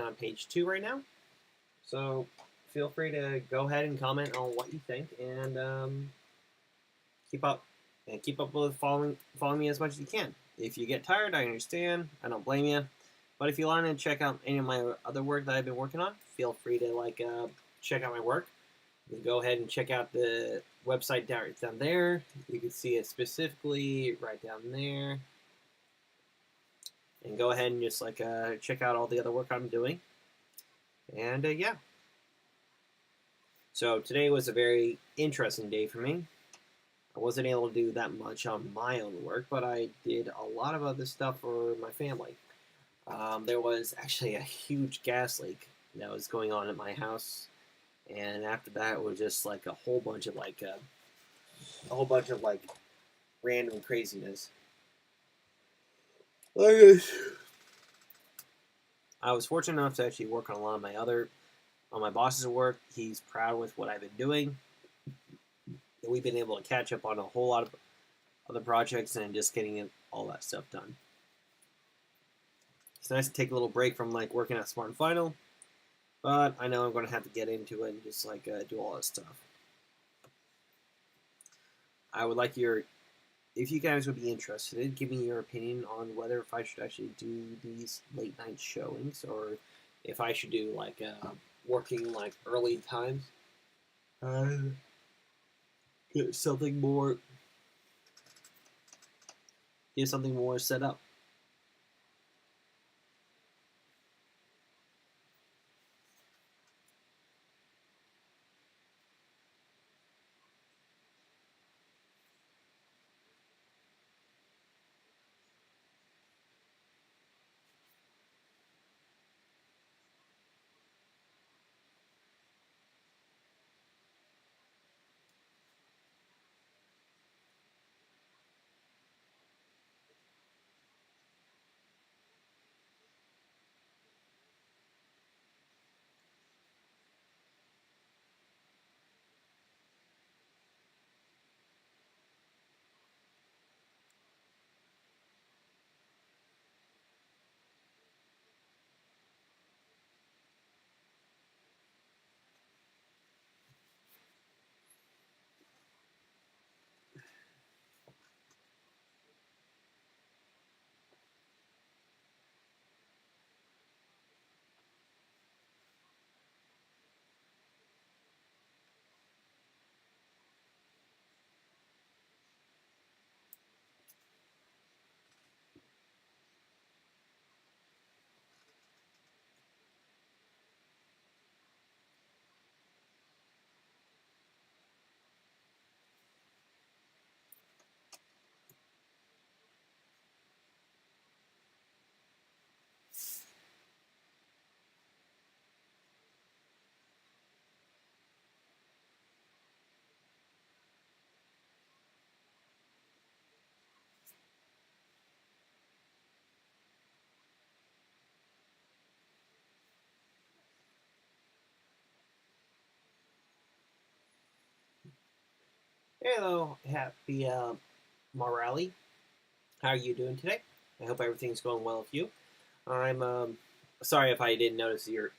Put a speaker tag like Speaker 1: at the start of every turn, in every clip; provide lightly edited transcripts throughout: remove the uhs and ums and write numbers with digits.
Speaker 1: on page 2 right now. So feel free to go ahead and comment on what you think, and keep up with following me as much as you can. If you get tired, I understand. I don't blame you. But if you want to check out any of my other work that I've been working on, feel free to check out my work. You can go ahead and check out the website down there. You can see it specifically right down there. And go ahead and just check out all the other work I'm doing. And yeah. So today was a very interesting day for me. I wasn't able to do that much on my own work, but I did a lot of other stuff for my family. There was actually a huge gas leak that was going on at my house, and after that it was just like a whole bunch of random craziness. I was fortunate enough to actually work on a lot of my boss's work. He's proud with what I've been doing. We've been able to catch up on a whole lot of other projects and just getting all that stuff done. It's nice to take a little break from working at Smart and Final, but I know I'm going to have to get into it and just do all this stuff. I would like if you guys would be interested, give me your opinion on whether if I should actually do these late night showings or if I should do working early times. Get something more set up. Hello, happy Morale. How are you doing today? I hope everything's going well with you. I'm sorry if I didn't notice you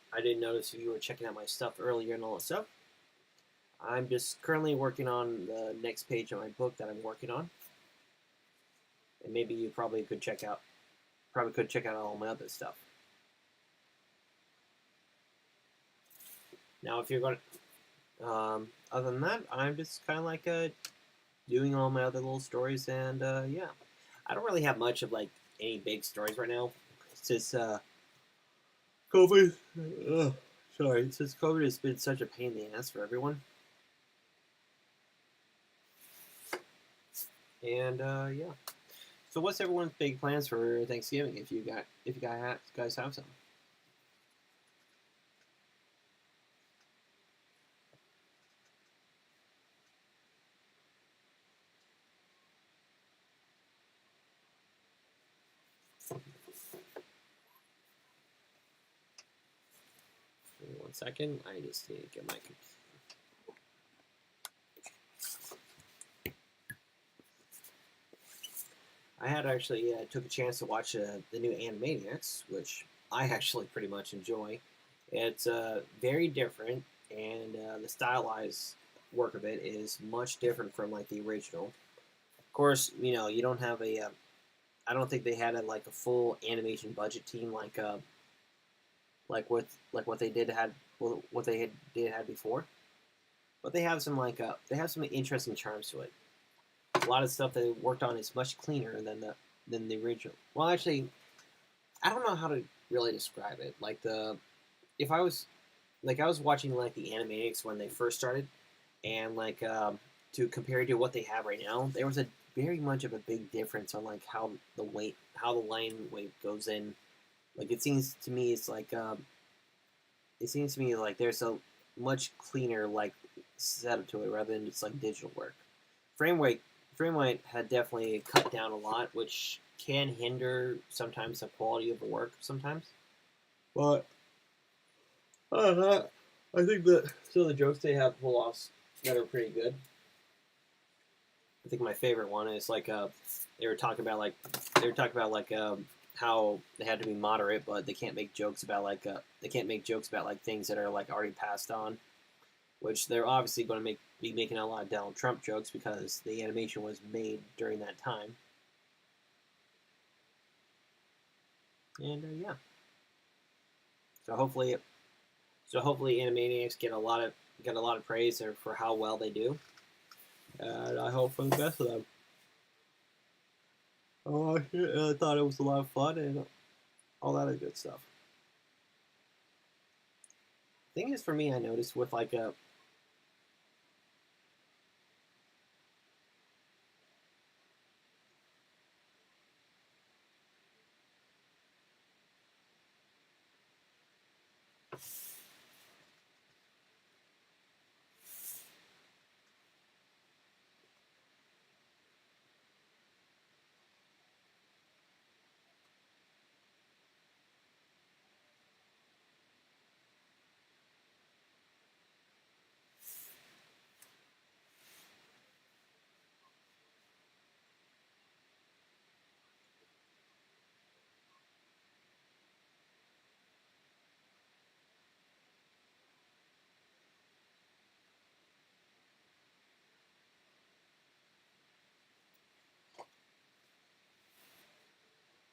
Speaker 1: were checking out my stuff earlier and all that stuff. I'm just currently working on the next page of my book that I'm working on, and maybe you probably could check out all my other stuff. Now, if you're going to, other than that, I'm just kind of doing all my other little stories, and yeah, I don't really have much of any big stories right now. It's just COVID. Sorry, since COVID has been such a pain in the ass for everyone. And yeah. So what's everyone's big plans for Thanksgiving if you guys have some? Give me 1 second. I just need to get my computer. I had actually took a chance to watch the new Animaniacs, which I actually pretty much enjoy. It's very different, and the stylized work of it is much different from like the original. Of course, you don't have a. I don't think they had like a full animation budget team like what they did had what they did had before. But they have some interesting charms to it. A lot of stuff they worked on is much cleaner than the original. Well, actually, I don't know how to really describe it. Like the if I was like I was watching like the Animaniacs when they first started, and to compare to what they have right now, there was a very much of a big difference on like how the line weight goes in. Like it seems to me like there's a much cleaner like setup to it rather than just like digital work. Frame rate frame rate had definitely cut down a lot, which can hinder sometimes the quality of the work sometimes. But I think that some of the jokes they have pull offs that are pretty good. I think my favorite one is they were talking about how they had to be moderate, but they can't make jokes about things that are like already passed on, which they're obviously going to be making a lot of Donald Trump jokes because the animation was made during that time. And yeah, so hopefully Animaniacs get a lot of praise for how well they do, and I hope for the best of them. Oh, I thought it was a lot of fun and all that good stuff. Thing is, for me, I noticed with like a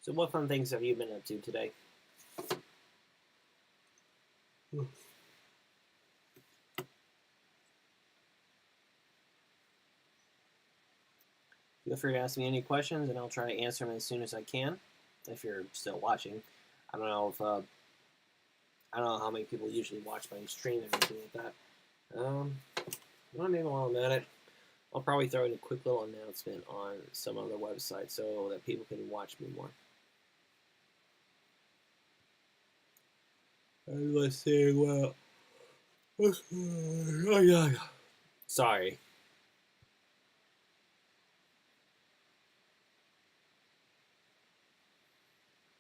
Speaker 1: so what fun things have you been up to today? Feel free to ask me any questions, and I'll try to answer them as soon as I can. If you're still watching, I don't know if I don't know how many people usually watch my stream and anything like that. Well, maybe while I'm at it, I'll probably throw in a quick little announcement on some other website so that people can watch me more. Let's see. Well, oh yeah. Sorry.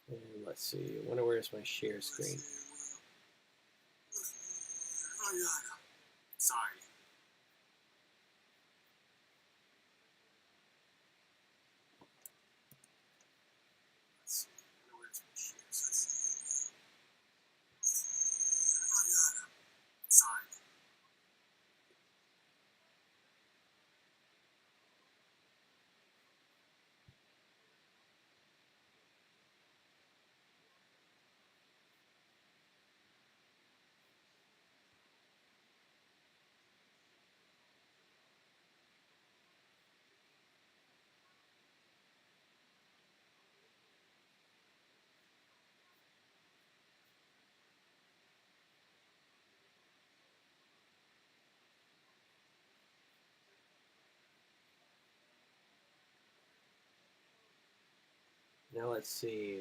Speaker 1: And let's see. I wonder where's my share screen. Oh yeah. Sorry. Let's see. I wonder where's my share screen. Oh yeah. Sorry. Now let's see.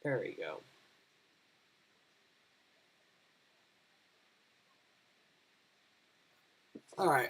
Speaker 1: There we go. All right.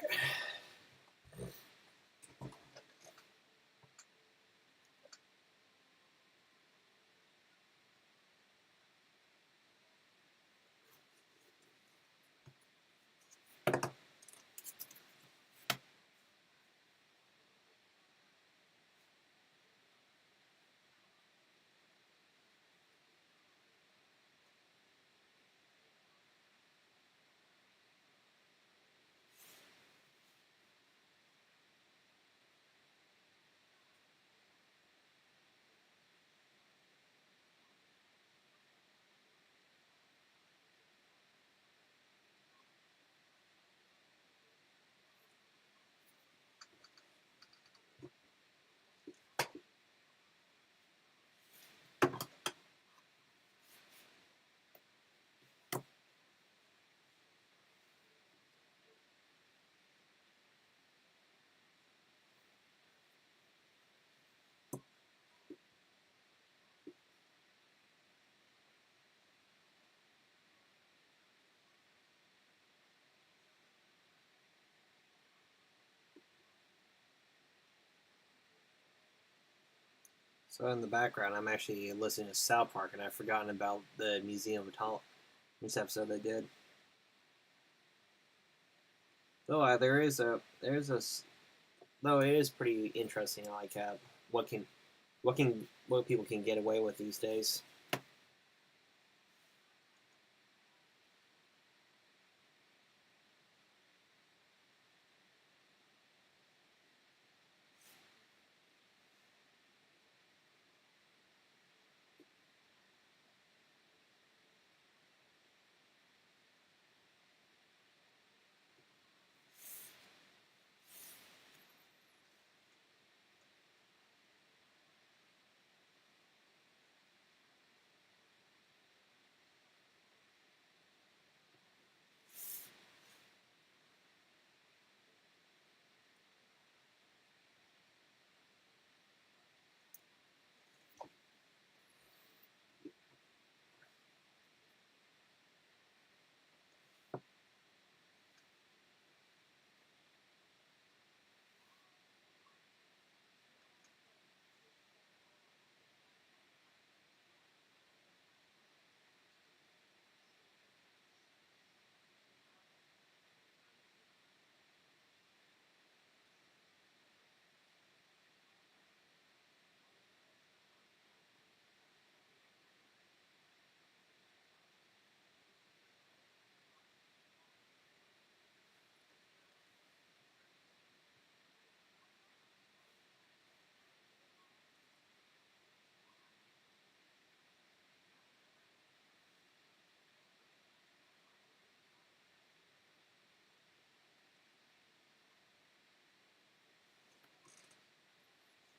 Speaker 1: So in the background, I'm actually listening to South Park, and I've forgotten about the Museum of Talent this episode they did. Though though it is pretty interesting, like what can what people can get away with these days.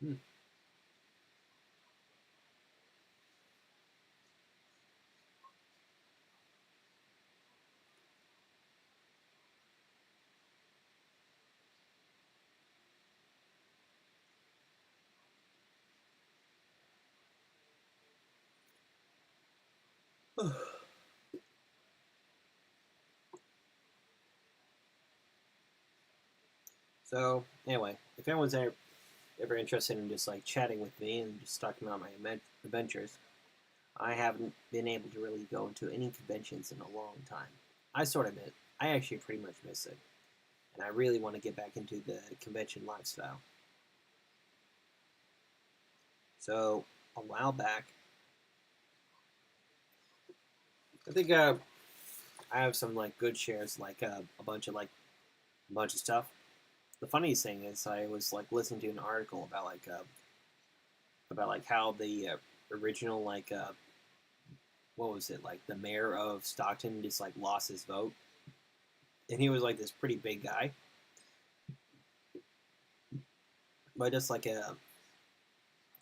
Speaker 1: Hmm. So anyway, if anyone's ever interested in just like chatting with me and just talking about my adventures, I haven't been able to really go to any conventions in a long time. I sort of miss. I actually pretty much miss it, and I really want to get back into the convention lifestyle. So a while back, I think I have some like good shares, like a bunch of stuff. The funniest thing is I was like listening to an article about like how the original what was it, like the mayor of Stockton just like lost his vote, and he was like this pretty big guy, but just like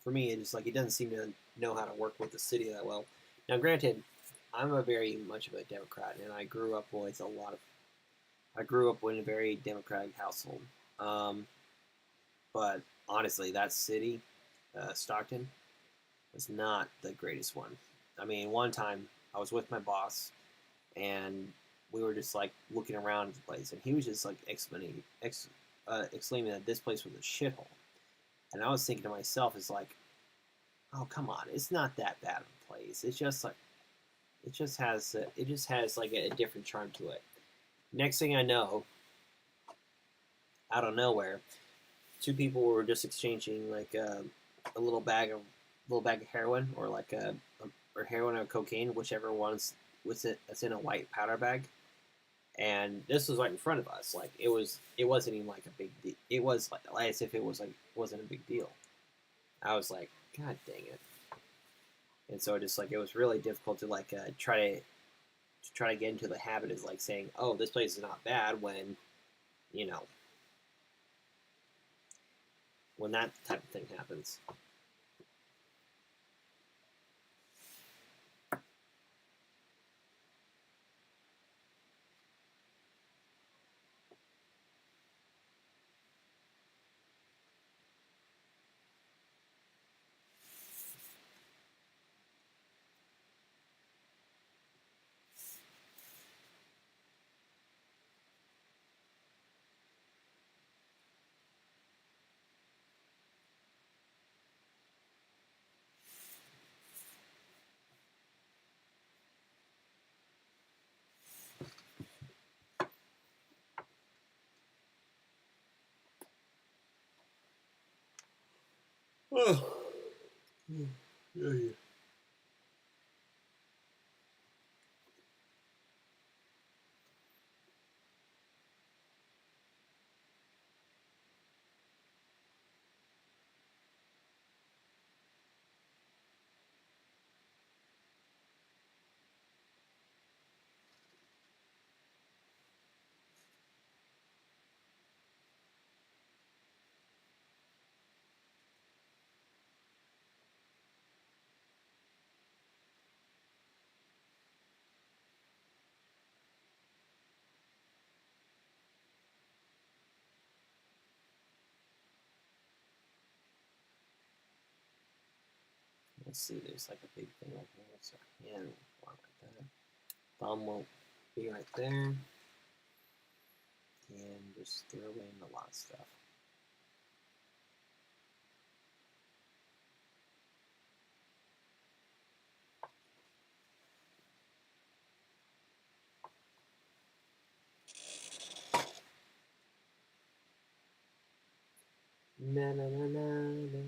Speaker 1: for me, it just like he doesn't seem to know how to work with the city that well. Now, granted, I'm a very much of a Democrat, and I grew up in a very Democratic household. Um, but honestly, that city, Stockton, was not the greatest one. I mean, one time I was with my boss, and we were just like looking around the place, and he was just like exclaiming that this place was a shithole. And I was thinking to myself, "Is like, oh come on, it's not that bad of a place. It's just like it just has like a different charm to it." Next thing I know, out of nowhere, two people were just exchanging like a little bag of heroin, or like or heroin or cocaine, whichever one's was it that's in a white powder bag. And this was right in front of us. Like it wasn't even like a big deal. It was like as if it was like wasn't a big deal. I was like, God dang it! And so just like it was really difficult to like try to get into the habit of like saying, oh, this place is not bad when you know when that type of thing happens. Oh, yeah, yeah. Let's see, there's like a big thing right here. So hand will like that. Thumb won't be right there. And just throw in a lot of stuff. Na na na na na.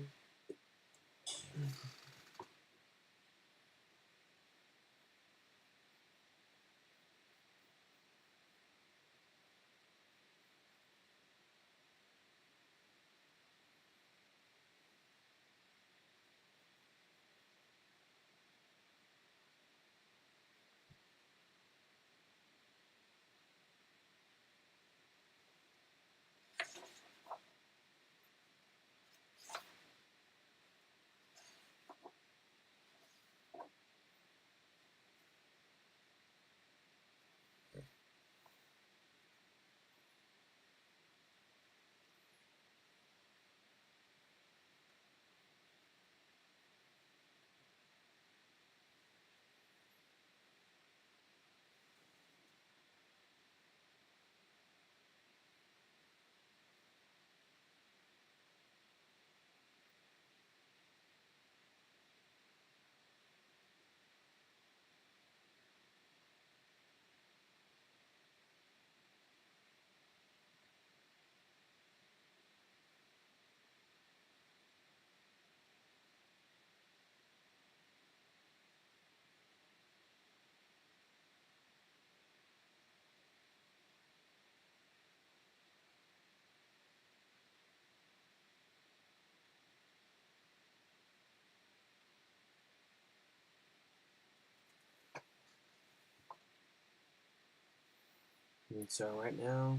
Speaker 1: And so right now,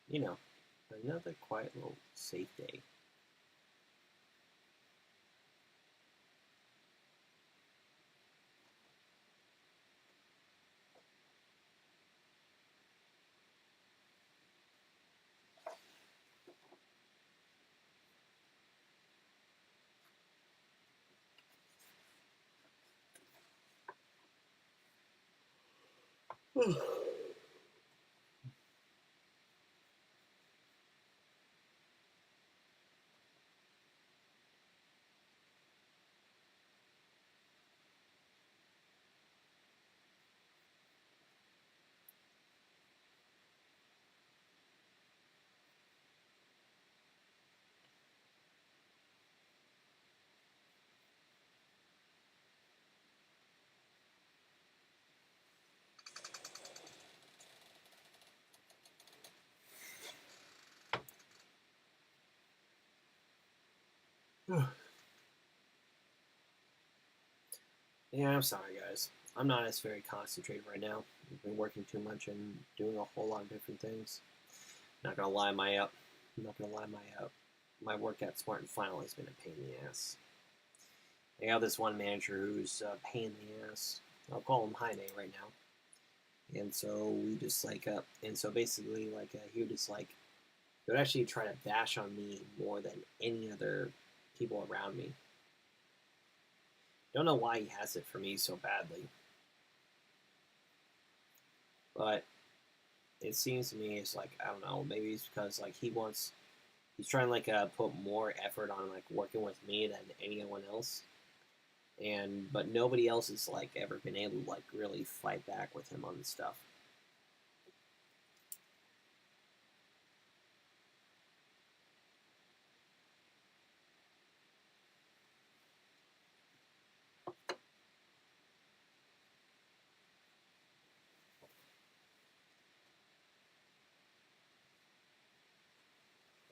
Speaker 1: you know, another quiet little safe day. Yeah, I'm sorry, guys. I'm not as very concentrated right now. I've been working too much and doing a whole lot of different things. Not gonna lie, my work at Smart and Final has been a pain in the ass. I got this one manager who's a pain in the ass. I'll call him Jaime right now. And so we just and so basically he would just he would actually try to bash on me more than any other people around me. Don't know why he has it for me so badly, but it seems to me it's I don't know, maybe it's because he's trying to put more effort on working with me than anyone else, and but nobody else has ever been able to really fight back with him on this stuff.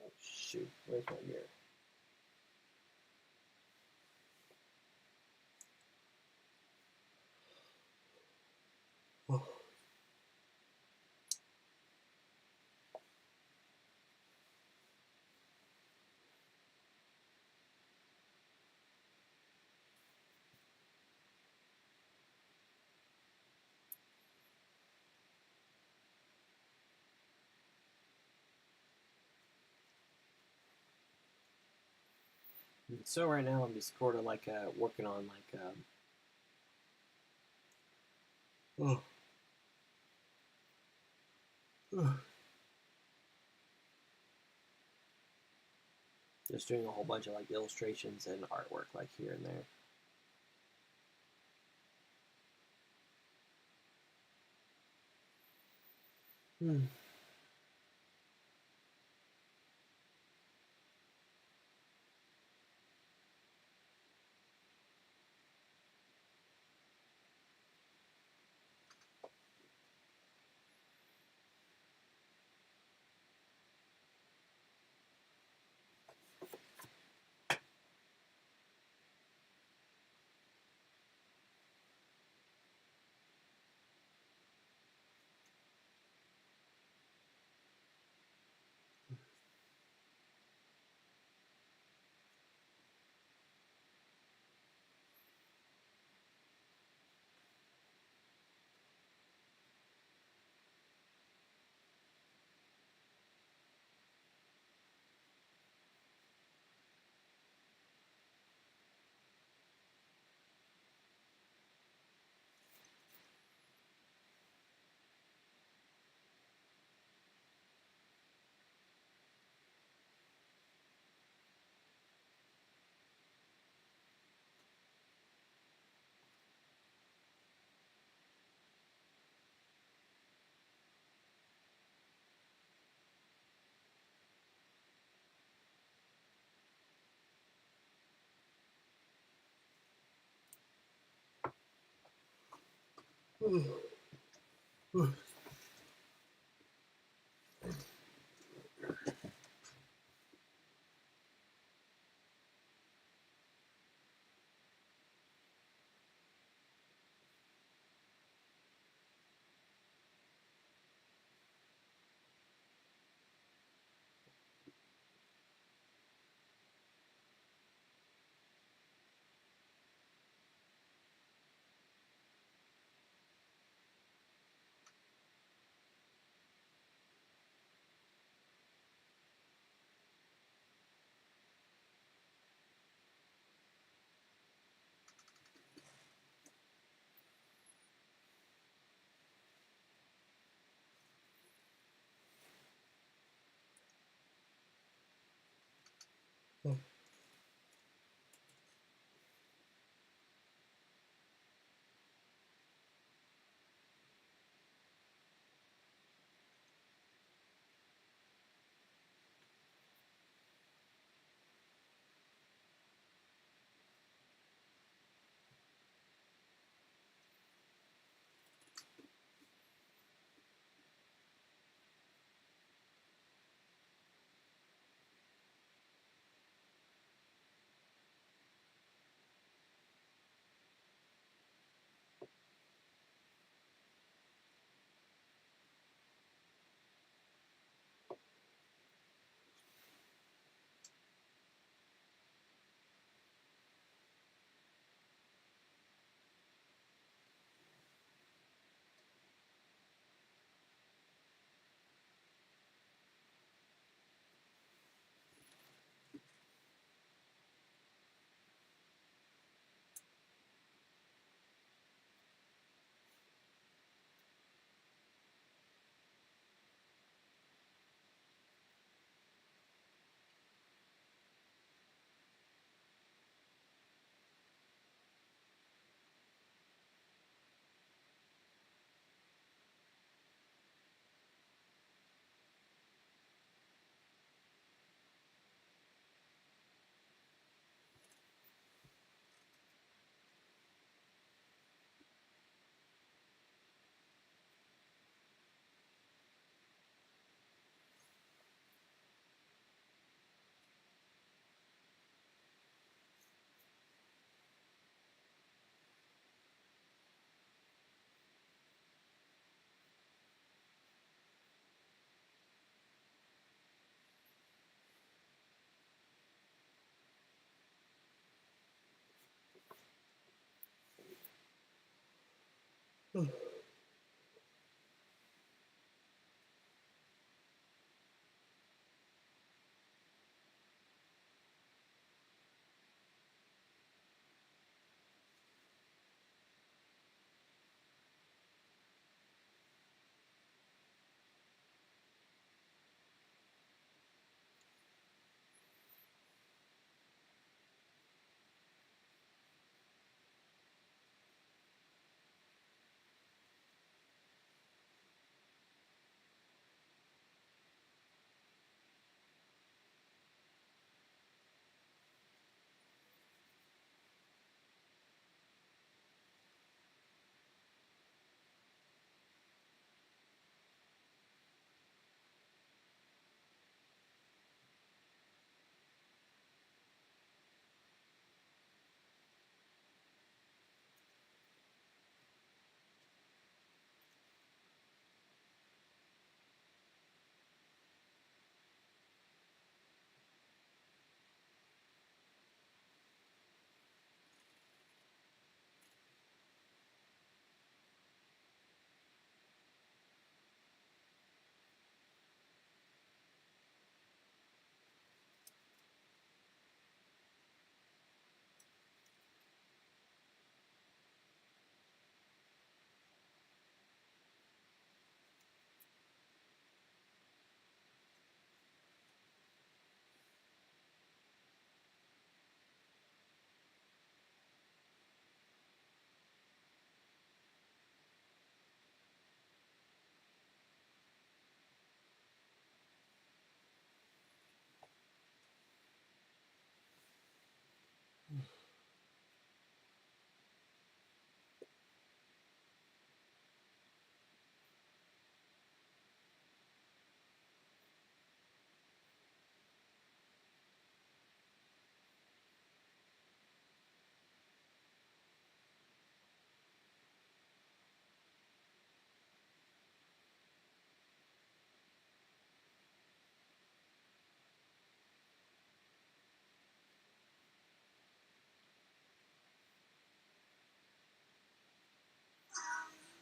Speaker 1: Oh shoot, where's my mirror? Oh. So right now I'm just sort of working on oh, oh, just doing a whole bunch of illustrations and artwork here and there. Hmm.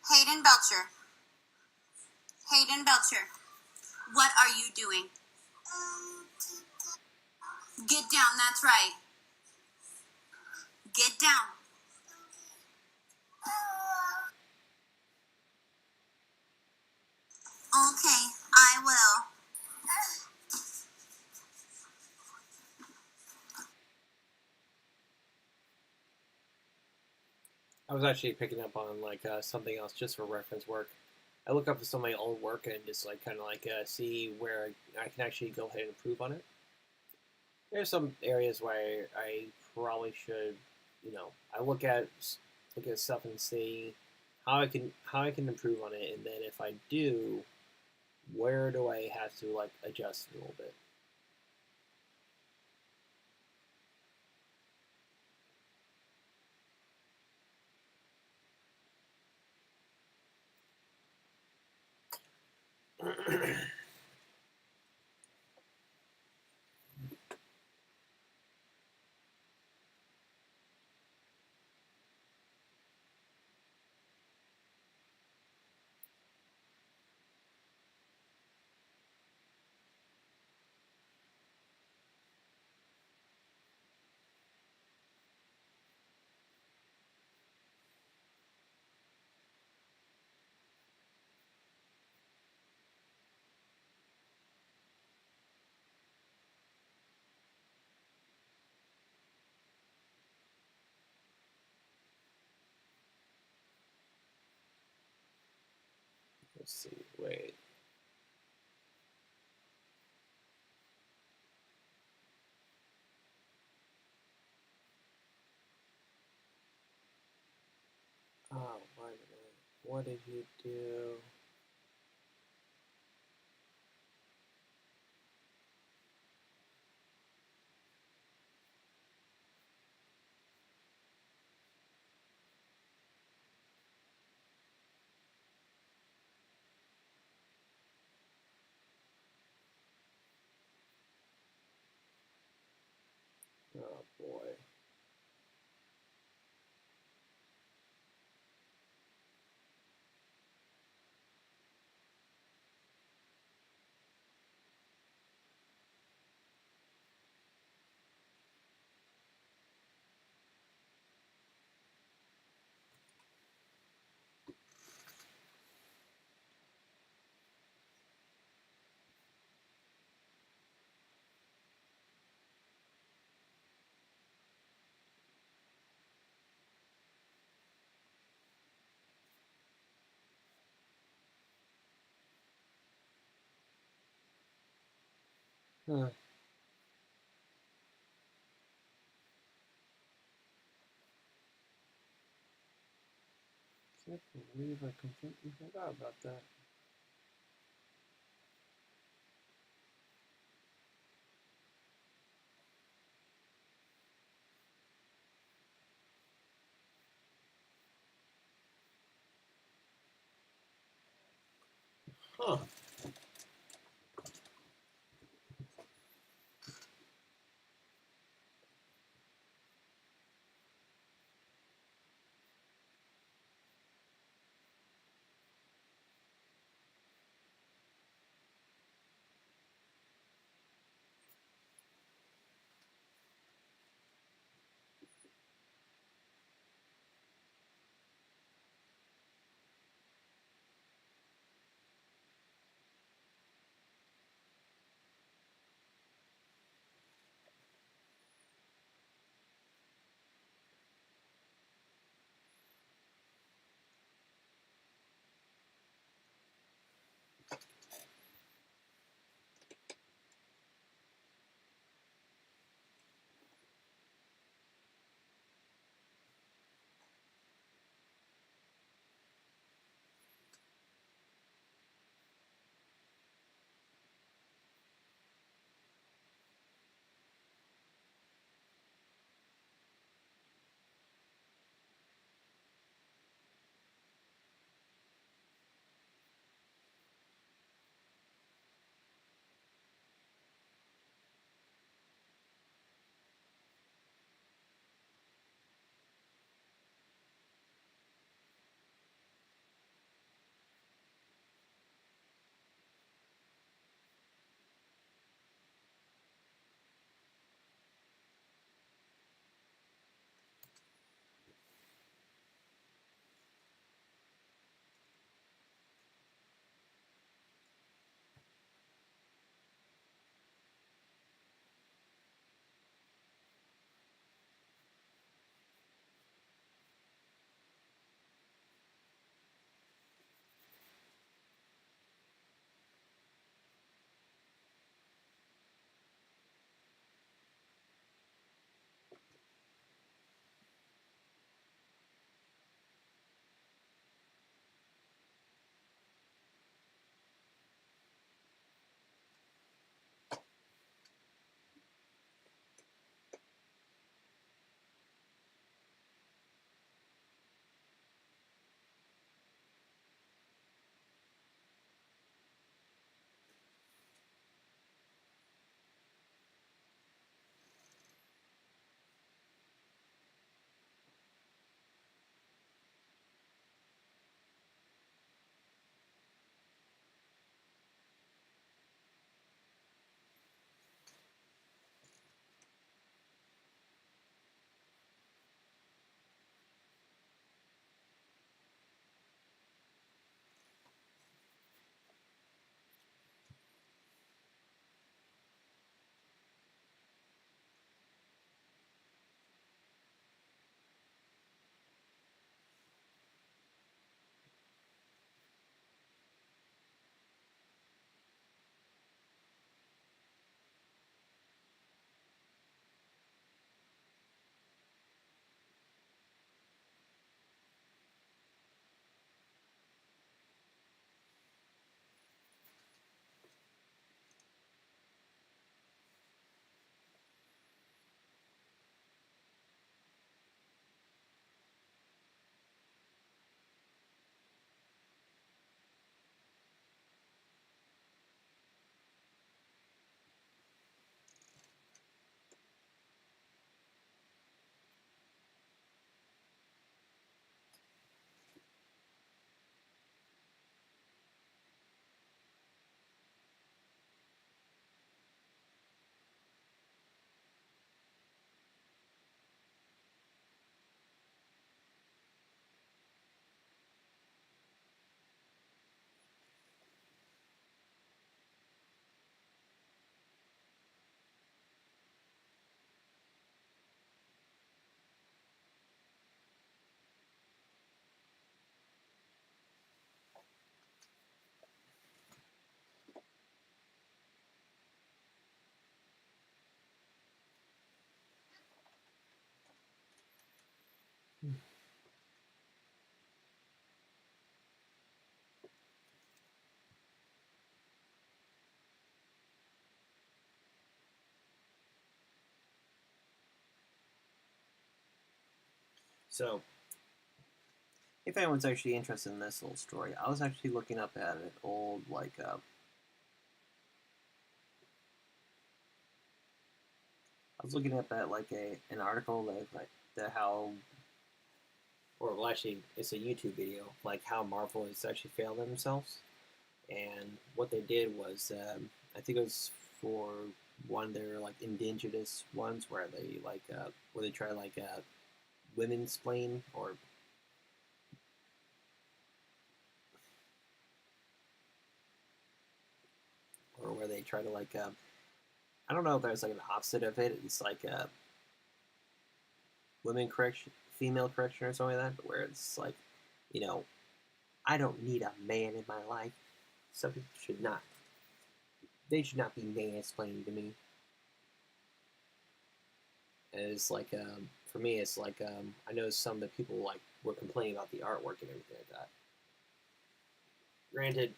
Speaker 2: Hayden Belcher. Hayden Belcher. What are you doing? Get down, that's right. Get down. Okay, I will.
Speaker 1: I was actually picking up on like something else just for reference work. I look up some of my old work and just like kind of like see where I can actually go ahead and improve on it. There's some areas where I probably should, I look at stuff and see how I can improve on it, and then if I do, where do I have to like adjust a little bit. Let's see. Wait. Oh, wait a minute. What did you do? Oh boy. Huh. Can't believe I completely forgot about that. Huh. So, if anyone's actually interested in this little story, I was actually looking up at an old, like, I was looking up at, like, an article that, like, that how, or well, actually, it's a YouTube video, like, how Marvel has actually failed themselves. And what they did was, I think it was for one of their, like, indigenous ones where they, like, where they try, like, women splain, or where they try to, like, I don't know if there's, like, an opposite of it. It's like women correction, female correction, or something like that, where it's like, you know, I don't need a man in my life. Some people should not. They should not be mansplaining to me. And it's like, for me, it's like, I know some of the people like were complaining about the artwork and everything like that. Granted,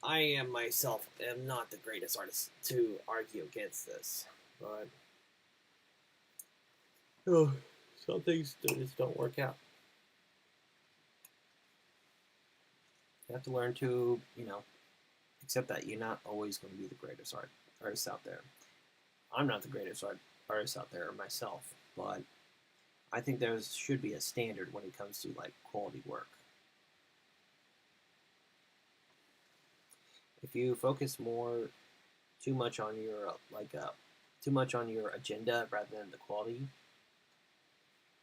Speaker 1: I am myself am not the greatest artist to argue against this, but oh, some things just don't work out. You have to learn to, accept that you're not always going to be the greatest artist out there. I'm not the greatest artist out there myself, but I think there should be a standard when it comes to like quality work. If you focus too much on your too much on your agenda rather than the quality,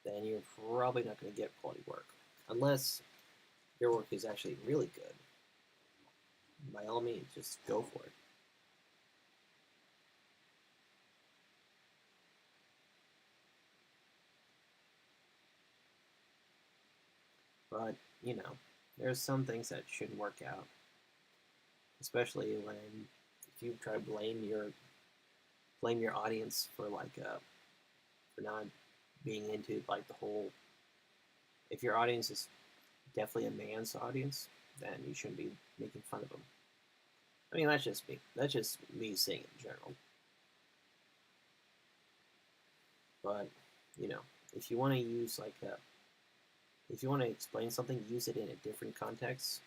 Speaker 1: then you're probably not going to get quality work unless your work is actually really good. By all means, just go for it. But, there's some things that shouldn't work out. Especially when if you try to blame your audience for for not being into like the whole if your audience is definitely a man's audience, then you shouldn't be making fun of them. I mean that's just me. That's just me saying in general. But, you know, if you wanna use if you want to explain something, use it in a different context.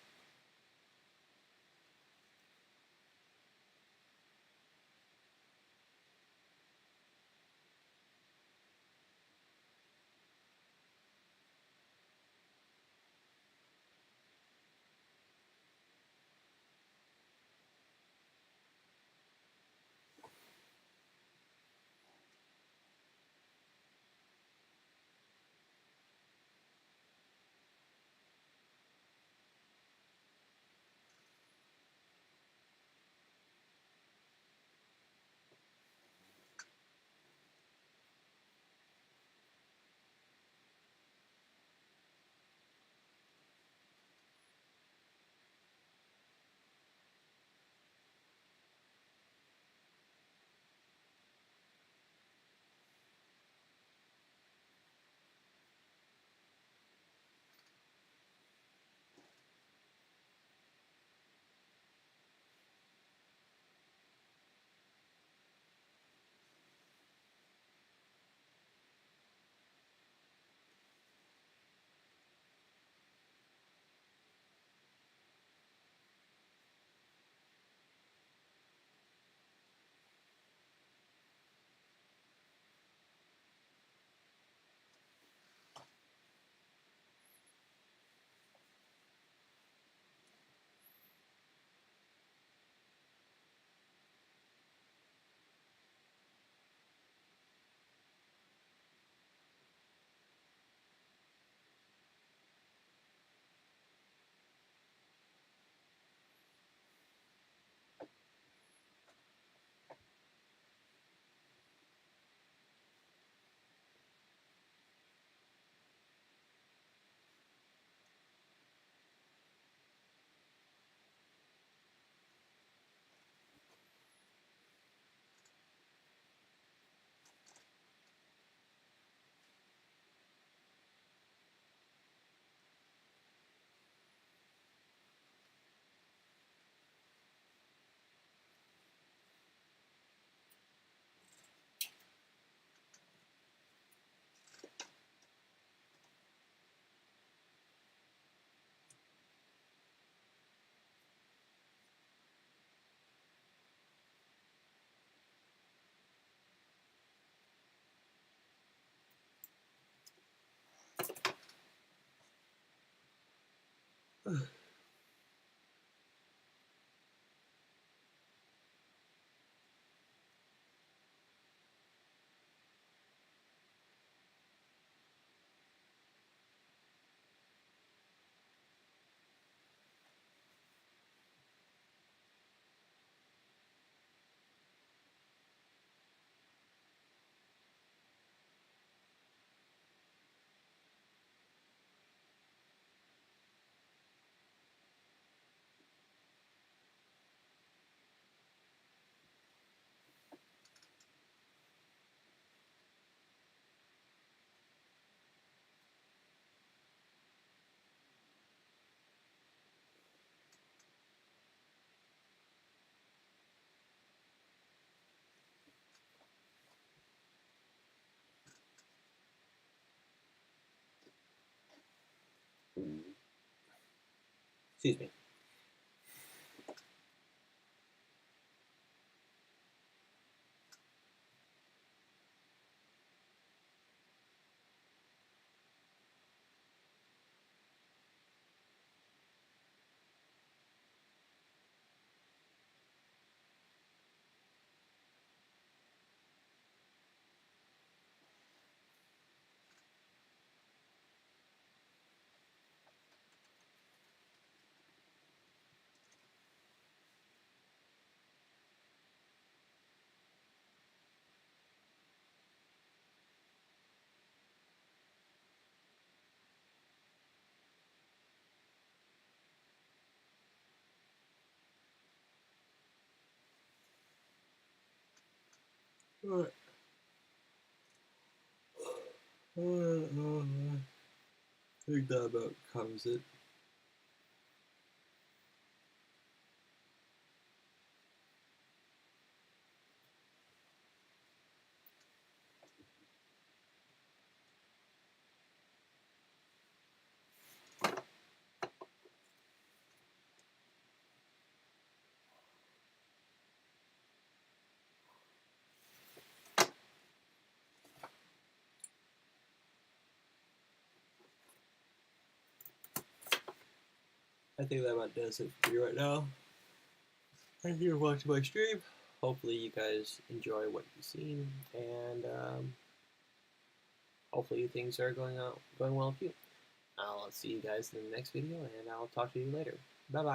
Speaker 1: Excuse me. Alright. I think that about covers it. I think that about does it for you right now. Thank you for watching my stream. Hopefully you guys enjoy what you've seen, and hopefully things are going well with you. I'll see you guys in the next video, and I'll talk to you later. Bye bye.